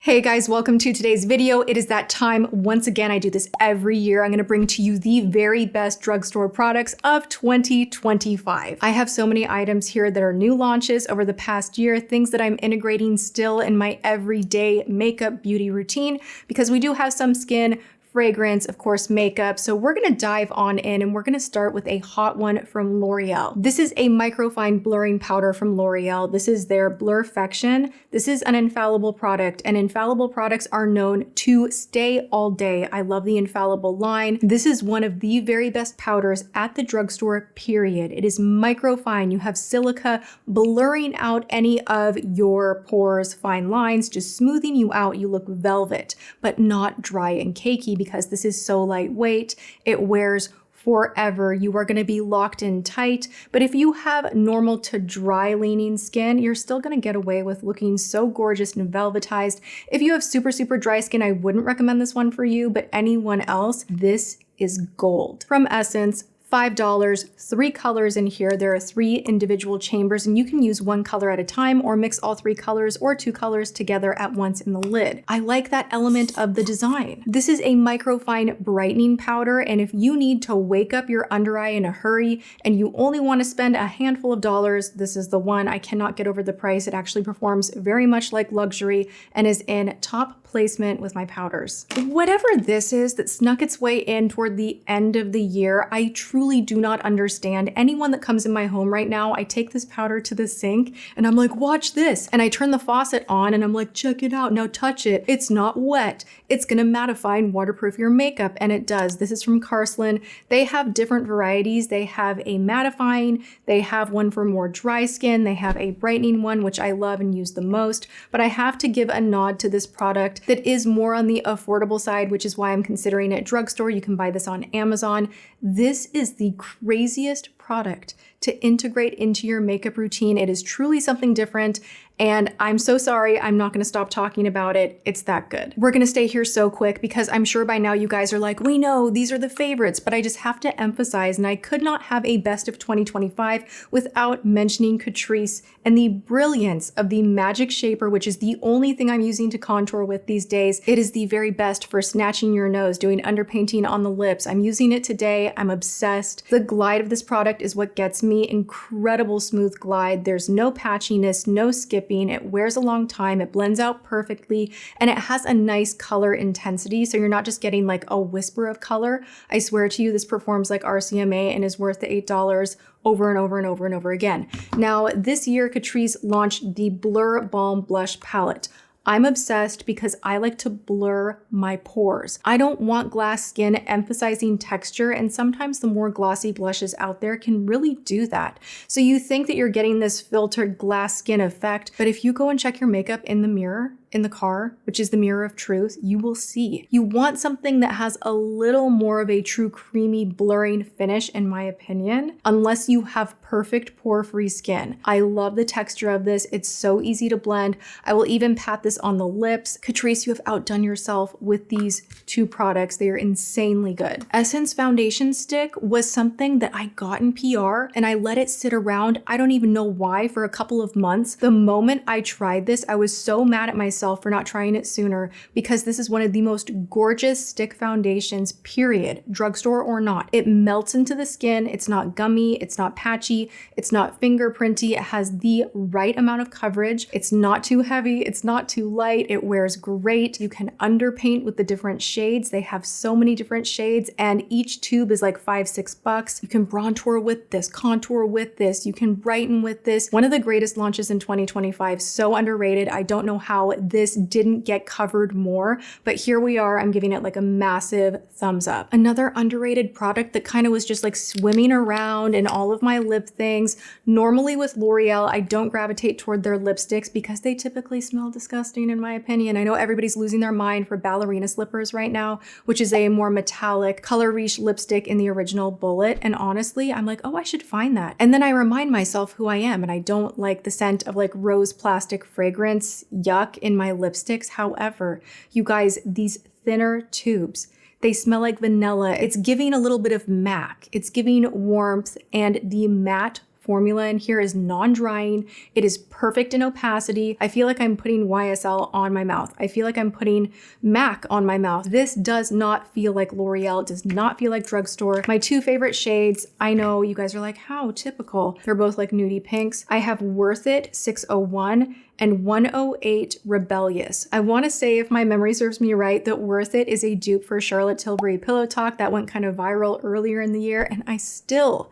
Hey guys, welcome to today's video. It is that time once again. I do this every year. I'm going to bring to you the very best drugstore products of 2025. I have so many items here that are new launches over the past year, things that I'm integrating still in my everyday makeup beauty routine because we do have some skin, fragrance, of course, makeup. So we're gonna dive on in and we're gonna start with a hot one from L'Oreal. This is a microfine blurring powder from L'Oreal. This is their Blur-Fection. This is an Infallible product, and Infallible products are known to stay all day. I love the Infallible line. This is one of the very best powders at the drugstore, period. It is microfine. You have silica blurring out any of your pores, fine lines, just smoothing you out. You look velvet, but not dry and cakey, because this is so lightweight. It wears forever. You are going to be locked in tight. But if you have normal to dry leaning skin, you're still going to get away with looking so gorgeous and velvetized. If you have super dry skin, I wouldn't recommend this one for you, but anyone else, this is gold. From Essence, $5, 3 colors in here. There are 3 individual chambers, and you can use one color at a time or mix all 3 colors or 2 colors together at once in the lid. I like that element of the design. This is a microfine brightening powder, and if you need to wake up your under eye in a hurry and you only want to spend a handful of dollars, this is the one. I cannot get over the price. It actually performs very much like luxury and is in top placement with my powders. Whatever this is that snuck its way in toward the end of the year, I truly do not understand. Anyone that comes in my home right now, I take this powder to the sink and I'm like, watch this. And I turn the faucet on and I'm like, check it out. Now touch it. It's not wet. It's gonna mattify and waterproof your makeup. And it does. This is from Carlsan. They have different varieties. They have a mattifying. They have one for more dry skin. They have a brightening one, which I love and use the most. But I have to give a nod to this product that is more on the affordable side, which is why I'm considering it drugstore. You can buy this on Amazon. This is the craziest product to integrate into your makeup routine. It is truly something different. And I'm so sorry, I'm not gonna stop talking about it. It's that good. We're gonna stay here so quick because I'm sure by now you guys are like, we know these are the favorites, but I just have to emphasize, and I could not have a best of 2025 without mentioning Catrice and the brilliance of the Magic Shaper, which is the only thing I'm using to contour with these days. It is the very best for snatching your nose, doing underpainting on the lips. I'm using it today, I'm obsessed. The glide of this product is what gets me. Incredible smooth glide. There's no patchiness, no skipping. It wears a long time, it blends out perfectly, and it has a nice color intensity, so you're not just getting like a whisper of color. I swear to you, this performs like RCMA and is worth the $8 over and over and over and over again. Now, this year, Catrice launched the Blur Balm Blush Palette. I'm obsessed because I like to blur my pores. I don't want glass skin emphasizing texture, and sometimes the more glossy blushes out there can really do that. So you think that you're getting this filtered glass skin effect, but if you go and check your makeup in the mirror, in the car, which is the mirror of truth, you will see. You want something that has a little more of a true creamy blurring finish, in my opinion, unless you have perfect pore-free skin. I love the texture of this. It's so easy to blend. I will even pat this on the lips. Catrice, you have outdone yourself with these 2 products. They are insanely good. Essence Foundation Stick was something that I got in PR and I let it sit around, I don't even know why, for a couple of months. The moment I tried this, I was so mad at myself for not trying it sooner, because this is one of the most gorgeous stick foundations, period, drugstore or not. It melts into the skin. It's not gummy. It's not patchy. It's not fingerprinty. It has the right amount of coverage. It's not too heavy. It's not too light. It wears great. You can underpaint with the different shades. They have so many different shades, and each tube is like $5-6. You can bronzer with this, contour with this. You can brighten with this. One of the greatest launches in 2025. So underrated. I don't know how this didn't get covered more, but here we are. I'm giving it like a massive thumbs up. Another underrated product that kind of was just like swimming around in all of my lip things. Normally with L'Oreal, I don't gravitate toward their lipsticks because they typically smell disgusting, in my opinion. I know everybody's losing their mind for ballerina slippers right now, which is a more metallic color Riche lipstick in the original bullet. And honestly, I'm like, oh, I should find that. And then I remind myself who I am, and I don't like the scent of like rose plastic fragrance, yuck, in my lipsticks. However, you guys, these thinner tubes, they smell like vanilla. It's giving a little bit of MAC. It's giving warmth, and the matte formula in here is non-drying. It is perfect in opacity. I feel like I'm putting YSL on my mouth. I feel like I'm putting MAC on my mouth. This does not feel like L'Oreal. It does not feel like Drugstore. My two favorite shades, I know you guys are like, how typical. They're both like nudie pinks. I have Worth It 601 and 108 Rebellious. I want to say, if my memory serves me right, that Worth It is a dupe for Charlotte Tilbury Pillow Talk that went kind of viral earlier in the year, and I still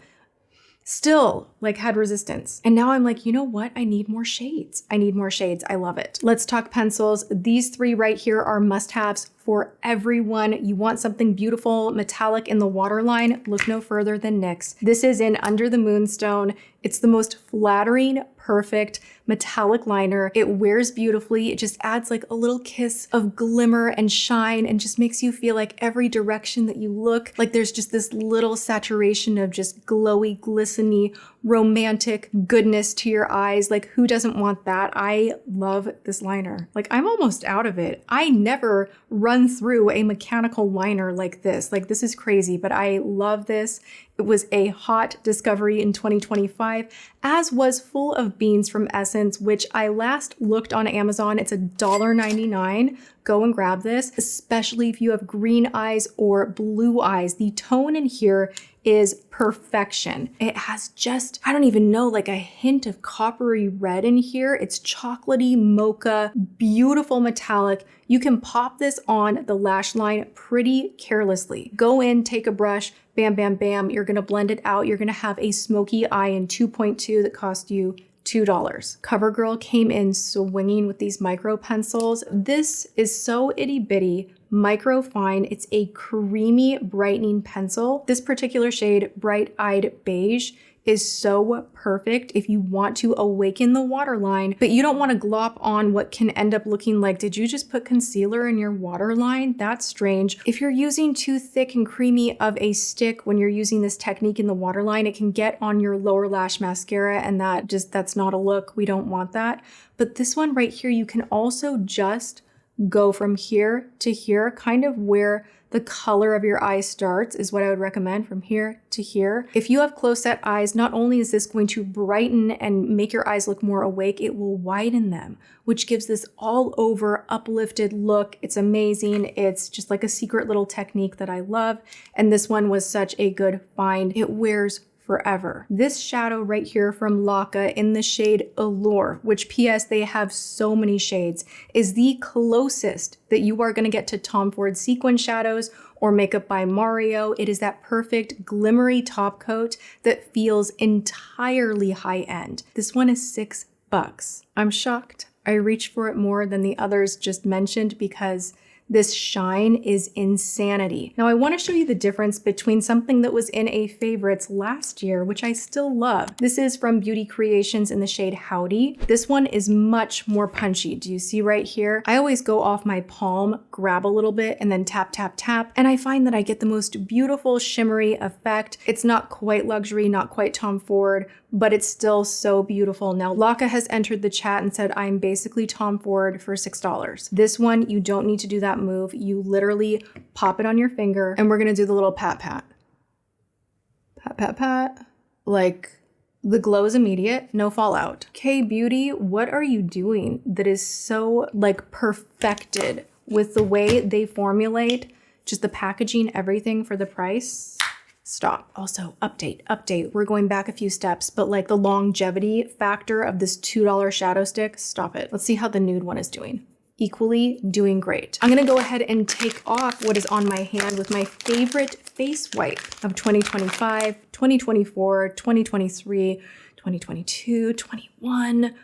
like had resistance. And now I'm like, you know what? I need more shades. I need more shades. I love it. Let's talk pencils. These three right here are must-haves for everyone. You want something beautiful, metallic in the waterline, look no further than NYX. This is in Under the Moonstone. It's the most flattering, perfect metallic liner. It wears beautifully. It just adds like a little kiss of glimmer and shine and just makes you feel like every direction that you look, like there's just this little saturation of just glowy, glistening, romantic goodness to your eyes. Like, who doesn't want that? I love this liner. Like, I'm almost out of it. I never run through a mechanical liner like this. Like, this is crazy, but I love this. It was a hot discovery in 2025, as was Full of Beans from Essence, which I last looked on Amazon. It's $1.99. Go and grab this, especially if you have green eyes or blue eyes. The tone in here is perfection. It has just, I don't even know, like a hint of coppery red in here. It's chocolatey, mocha, beautiful metallic. You can pop this on the lash line pretty carelessly. Go in, take a brush, bam, bam, bam. You're gonna blend it out. You're gonna have a smoky eye in 2.2 that cost you $2. CoverGirl came in swinging with these micro pencils. This is so itty bitty, micro fine. It's a creamy brightening pencil. This particular shade, Bright Eyed Beige, is so perfect if you want to awaken the waterline, but you don't want to glop on what can end up looking like, did you just put concealer in your waterline? That's strange. If you're using too thick and creamy of a stick when you're using this technique in the waterline, it can get on your lower lash mascara, and that's not a look. We don't want that. But this one right here, you can also just go from here to here, kind of where the color of your eye starts is what I would recommend, from here to here. If you have close set eyes, not only is this going to brighten and make your eyes look more awake, it will widen them, which gives this all over uplifted look. It's amazing. It's just like a secret little technique that I love. And this one was such a good find. It wears forever. This shadow right here from Laka in the shade Allure, which PS, they have so many shades, is the closest that you are gonna get to Tom Ford sequin shadows or Makeup by Mario. It is that perfect glimmery top coat that feels entirely high end. This one is $6. I'm shocked. I reached for it more than the others just mentioned because this shine is insanity. Now I want to show you the difference between something that was in a favorites last year, which I still love. This is from Beauty Creations in the shade Howdy. This one is much more punchy. Do you see right here? I always go off my palm, grab a little bit, and then tap, tap, tap. And I find that I get the most beautiful shimmery effect. It's not quite luxury, not quite Tom Ford, but it's still so beautiful. Now, Laka has entered the chat and said, I'm basically Tom Ford for $6. This one, you don't need to do that move. You literally pop it on your finger, and we're gonna do the little pat, pat. Pat, pat, pat. Like, the glow is immediate, no fallout. K-Beauty, what are you doing that is so, like, perfected with the way they formulate, just the packaging, everything for the price? Stop. Also, update. We're going back a few steps, but like the longevity factor of this $2 shadow stick, stop it. Let's see how the nude one is doing. Equally doing great. I'm gonna go ahead and take off what is on my hand with my favorite face wipe of 2025, 2024, 2023, 2022, 21.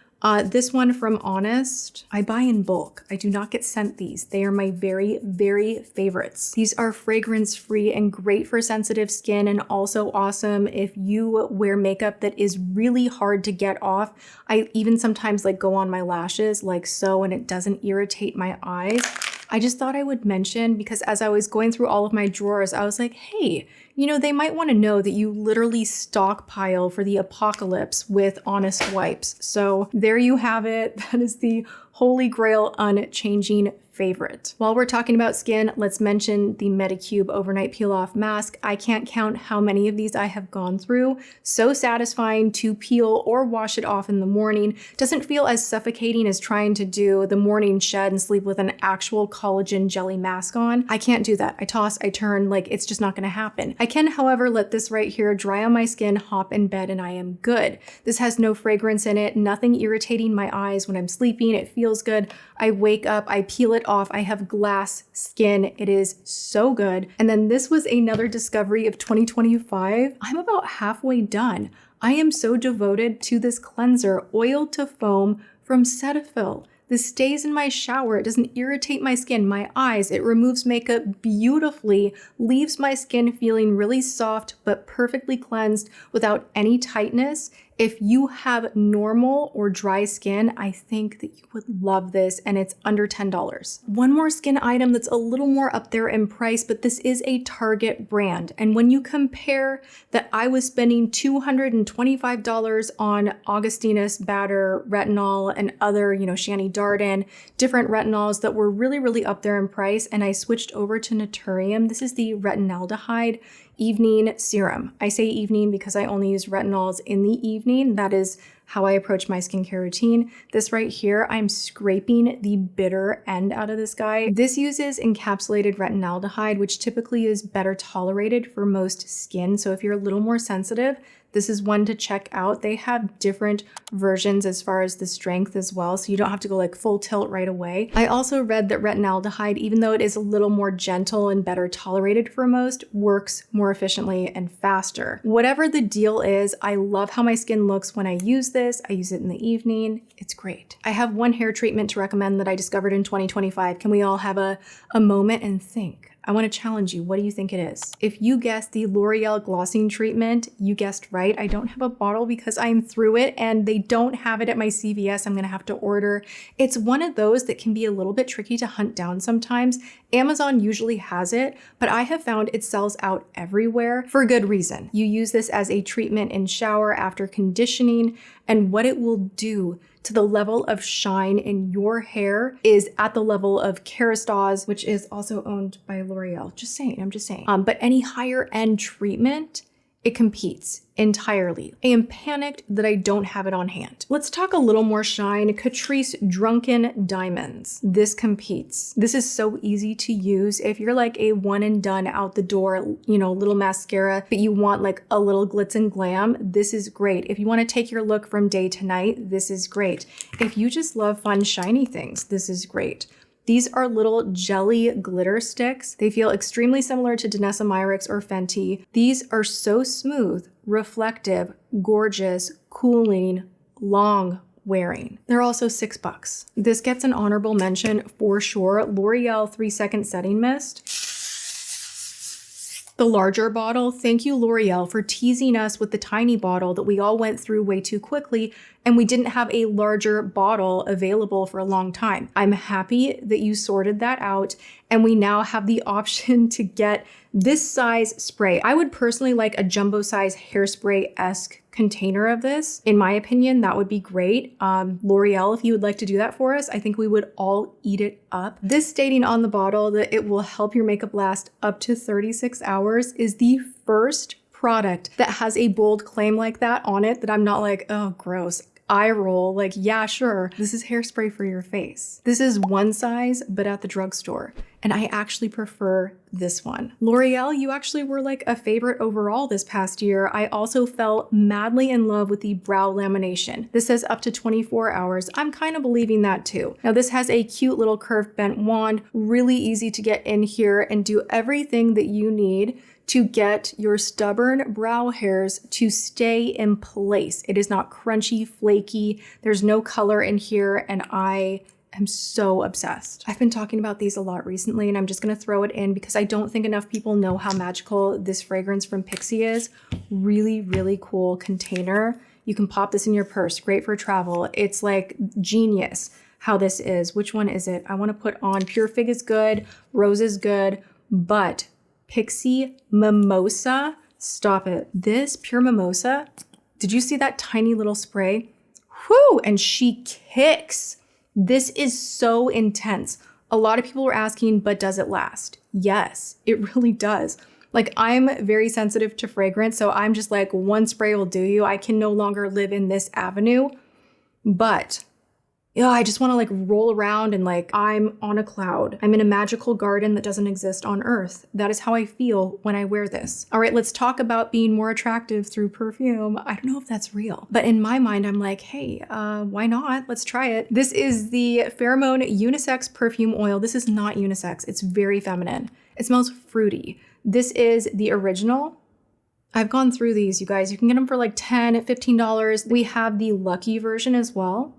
This one from Honest, I buy in bulk. I do not get sent these. They are my very, very favorites. These are fragrance free and great for sensitive skin, and also awesome if you wear makeup that is really hard to get off. I even sometimes like go on my lashes like so, and it doesn't irritate my eyes. I just thought I would mention, because as I was going through all of my drawers, I was like, hey, you know, they might want to know that you literally stockpile for the apocalypse with Honest wipes. So there you have it. That is the holy grail unchanging favorite. While we're talking about skin, let's mention the Medicube Overnight Peel Off Mask. I can't count how many of these I have gone through. So satisfying to peel or wash it off in the morning. Doesn't feel as suffocating as trying to do the morning shed and sleep with an actual collagen jelly mask on. I can't do that. I toss, I turn, like it's just not gonna happen. I can, however, let this right here dry on my skin, hop in bed, and I am good. This has no fragrance in it, nothing irritating my eyes when I'm sleeping. It feels good. I wake up, I peel it off. I have glass skin. It is so good. And then this was another discovery of 2025. I'm about halfway done. I am so devoted to this cleanser, Oil to Foam from Cetaphil. This stays in my shower. It doesn't irritate my skin, my eyes. It removes makeup beautifully, leaves my skin feeling really soft but perfectly cleansed without any tightness. If you have normal or dry skin, I think that you would love this, and it's under $10. One more skin item that's a little more up there in price, but this is a Target brand. And when you compare that I was spending $225 on Augustinus Batter, retinol, and other, Shani Darden, different retinols that were really, really up there in price, and I switched over to Naturium. This is the retinaldehyde evening serum. I say evening because I only use retinols in the evening. That is how I approach my skincare routine. This right here, I'm scraping the bitter end out of this guy. This uses encapsulated retinaldehyde, which typically is better tolerated for most skin. So if you're a little more sensitive, this is one to check out. They have different versions as far as the strength as well, so you don't have to go like full tilt right away. I also read that retinaldehyde, even though it is a little more gentle and better tolerated for most, works more efficiently and faster. Whatever the deal is, I love how my skin looks when I use this. I use it in the evening. It's great. I have one hair treatment to recommend that I discovered in 2025. Can we all have a moment and think? I want to challenge you. What do you think it is? If you guessed the L'Oreal glossing treatment, you guessed right. I don't have a bottle because I'm through it and they don't have it at my CVS. I'm going to have to order. It's one of those that can be a little bit tricky to hunt down sometimes. Amazon usually has it, but I have found it sells out everywhere for good reason. You use this as a treatment in shower after conditioning, and what it will do to the level of shine in your hair is at the level of Kerastase, which is also owned by L'Oreal. I'm just saying. But any higher end treatment, it competes entirely. I am panicked that I don't have it on hand. Let's talk a little more shine. Catrice Drunken Diamonds. This competes. This is so easy to use. If you're like a one and done out the door, little mascara, but you want like a little glitz and glam, this is great. If you want to take your look from day to night, this is great. If you just love fun, shiny things, this is great. These are little jelly glitter sticks. They feel extremely similar to Danessa Myricks or Fenty. These are so smooth, reflective, gorgeous, cooling, long wearing. They're also $6. This gets an honorable mention for sure. L'Oreal 3-Second Setting Mist. The larger bottle, thank you L'Oreal for teasing us with the tiny bottle that we all went through way too quickly, and we didn't have a larger bottle available for a long time. I'm happy that you sorted that out, and we now have the option to get this size spray. I would personally like a jumbo size hairspray-esque container of this. In my opinion, that would be great. L'Oreal, if you would like to do that for us, I think we would all eat it up. This stating on the bottle that it will help your makeup last up to 36 hours is the first product that has a bold claim like that on it that I'm not like, oh, gross. Eye roll, like, yeah, sure. This is hairspray for your face. This is one size, but at the drugstore. And I actually prefer this one. L'Oreal, you actually were like a favorite overall this past year. I also fell madly in love with the brow lamination. This says up to 24 hours. I'm kind of believing that too. Now this has a cute little curved bent wand, really easy to get in here and do everything that you need to get your stubborn brow hairs to stay in place. It is not crunchy, flaky. There's no color in here, and I am so obsessed. I've been talking about these a lot recently, and I'm just gonna throw it in because I don't think enough people know how magical this fragrance from Pixi is. Really, really cool container. You can pop this in your purse, great for travel. It's like genius how this is. Which one is it? I wanna put on Pure Fig is good, Rose is good, but Pixi Mimosa, stop it. This Pure Mimosa, did you see that tiny little spray? Whew, and she kicks. This is so intense. A lot of people were asking, but does it last? Yes, it really does. Like, I'm very sensitive to fragrance, so I'm just like, one spray will do you. I can no longer live in this avenue. But yeah, I just want to like roll around and like I'm on a cloud. I'm in a magical garden that doesn't exist on Earth. That is how I feel when I wear this. All right, let's talk about being more attractive through perfume. I don't know if that's real, but in my mind, I'm like, hey, why not? Let's try it. This is the Pheromone Unisex Perfume Oil. This is not unisex. It's very feminine. It smells fruity. This is the original. I've gone through these, you guys. You can get them for like $10, $15. We have the Lucky version as well.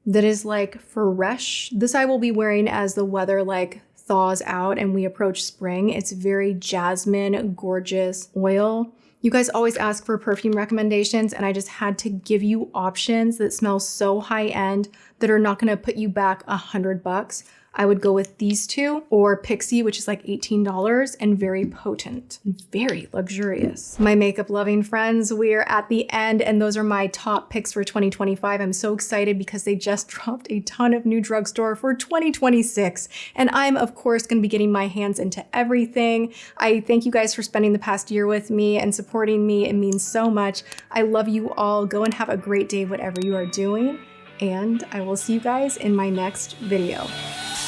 That is like fresh. This I will be wearing as the weather like thaws out and we approach spring. It's very jasmine, gorgeous oil. You guys always ask for perfume recommendations and I just had to give you options that smell so high end that are not gonna put you back $100. I would go with these two or Pixie, which is like $18 and very potent and very luxurious. My makeup loving friends, we're at the end and those are my top picks for 2025. I'm so excited because they just dropped a ton of new drugstore for 2026. And I'm of course gonna be getting my hands into everything. I thank you guys for spending the past year with me and supporting me. It means so much. I love you all. Go and have a great day, whatever you are doing. And I will see you guys in my next video.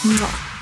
Mwah.